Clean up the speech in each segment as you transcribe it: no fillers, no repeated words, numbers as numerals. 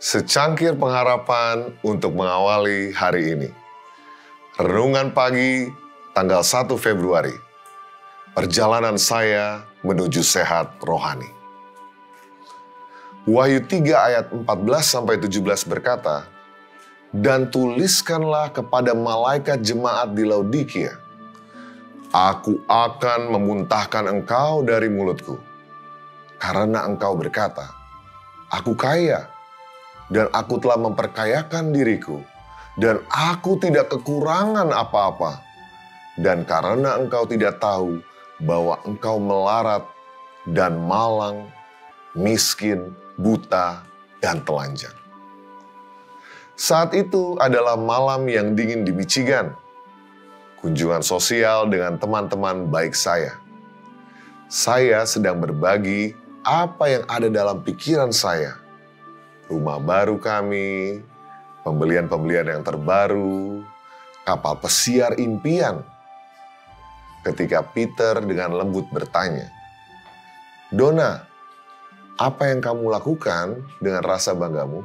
Secangkir pengharapan untuk mengawali hari ini. Renungan pagi tanggal 1 Februari. Perjalanan saya menuju sehat rohani. Wahyu 3 ayat 14-17 berkata, "Dan tuliskanlah kepada malaikat jemaat di Laodikia, Aku akan memuntahkan engkau dari mulutku, karena engkau berkata, Aku kaya, dan aku telah memperkayakan diriku, dan aku tidak kekurangan apa-apa. Dan karena engkau tidak tahu bahwa engkau melarat dan malang, miskin, buta, dan telanjang." Saat itu adalah malam yang dingin di Michigan. Kunjungan sosial dengan teman-teman baik saya. Saya sedang berbagi apa yang ada dalam pikiran saya. Rumah baru kami, pembelian-pembelian yang terbaru, kapal pesiar impian. Ketika Peter dengan lembut bertanya, "Donna, apa yang kamu lakukan dengan rasa banggamu?"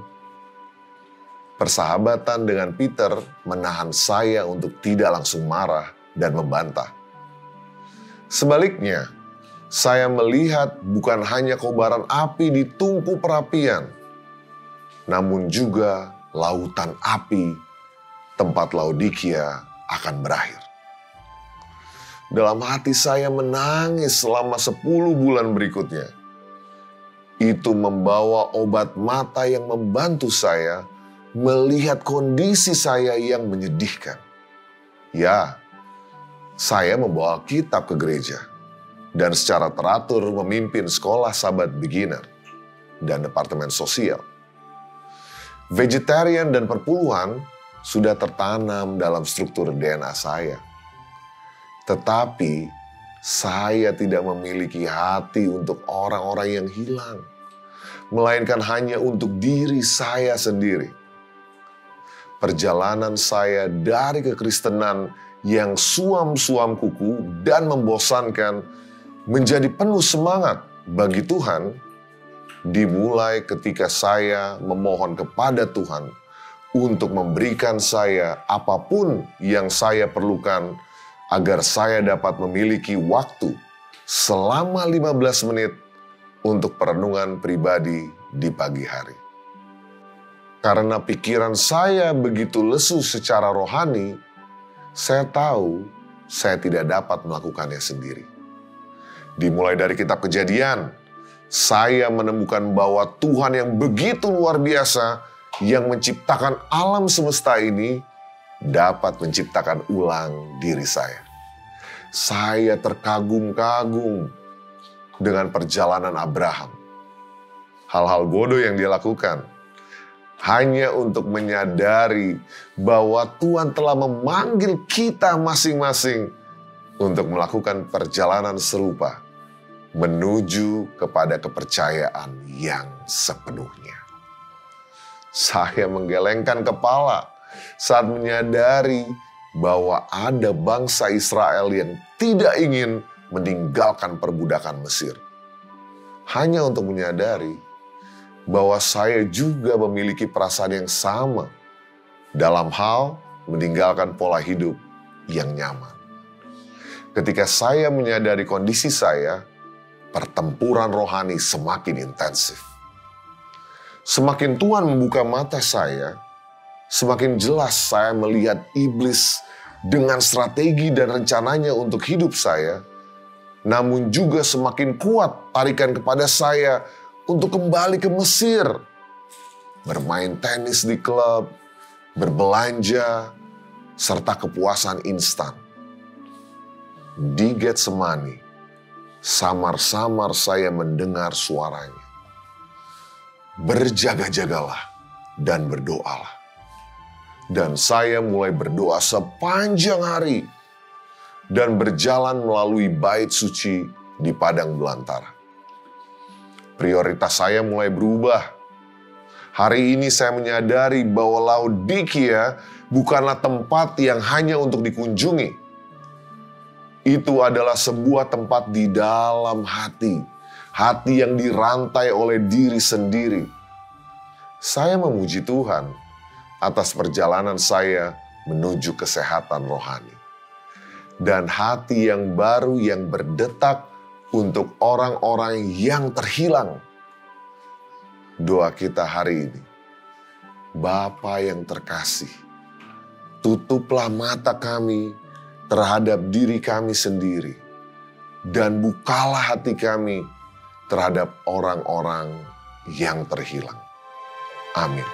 Persahabatan dengan Peter menahan saya untuk tidak langsung marah dan membantah. Sebaliknya, saya melihat bukan hanya kobaran api di tungku perapian, namun juga lautan api tempat Laodikia akan berakhir. Dalam hati saya menangis selama 10 bulan berikutnya. Itu membawa obat mata yang membantu saya melihat kondisi saya yang menyedihkan. Ya, saya membawa kitab ke gereja dan secara teratur memimpin sekolah sahabat beginner dan departemen sosial. Vegetarian dan perpuluhan sudah tertanam dalam struktur DNA saya. Tetapi saya tidak memiliki hati untuk orang-orang yang hilang, melainkan hanya untuk diri saya sendiri. Perjalanan saya dari kekristenan yang suam-suam kuku dan membosankan menjadi penuh semangat bagi Tuhan dimulai ketika saya memohon kepada Tuhan untuk memberikan saya apapun yang saya perlukan agar saya dapat memiliki waktu selama 15 menit untuk perenungan pribadi di pagi hari. Karena pikiran saya begitu lesu secara rohani, saya tahu saya tidak dapat melakukannya sendiri. Dimulai dari kitab Kejadian, saya menemukan bahwa Tuhan yang begitu luar biasa yang menciptakan alam semesta ini dapat menciptakan ulang diri saya. Saya terkagum-kagum dengan perjalanan Abraham. Hal-hal bodoh yang dia lakukan hanya untuk menyadari bahwa Tuhan telah memanggil kita masing-masing untuk melakukan perjalanan serupa menuju kepada kepercayaan yang sepenuhnya. Saya menggelengkan kepala saat menyadari bahwa ada bangsa Israel yang tidak ingin meninggalkan perbudakan Mesir. Hanya untuk menyadari bahwa saya juga memiliki perasaan yang sama dalam hal meninggalkan pola hidup yang nyaman. Ketika saya menyadari kondisi saya, pertempuran rohani semakin intensif. Semakin Tuhan membuka mata saya, semakin jelas saya melihat iblis dengan strategi dan rencananya untuk hidup saya, namun juga semakin kuat tarikan kepada saya untuk kembali ke Mesir, bermain tenis di klub, berbelanja, serta kepuasan instan. Di Getsemani, samar-samar saya mendengar suaranya. Berjaga-jagalah dan berdoalah. Dan saya mulai berdoa sepanjang hari dan berjalan melalui bait suci di padang belantara. Prioritas saya mulai berubah. Hari ini saya menyadari bahwa Laodikia bukanlah tempat yang hanya untuk dikunjungi. Itu adalah sebuah tempat di dalam hati. Hati yang dirantai oleh diri sendiri. Saya memuji Tuhan atas perjalanan saya menuju kesehatan rohani. Dan hati yang baru yang berdetak untuk orang-orang yang terhilang. Doa kita hari ini, Bapa yang terkasih, tutuplah mata kami terhadap diri kami sendiri, dan bukalah hati kami terhadap orang-orang yang terhilang. Amin.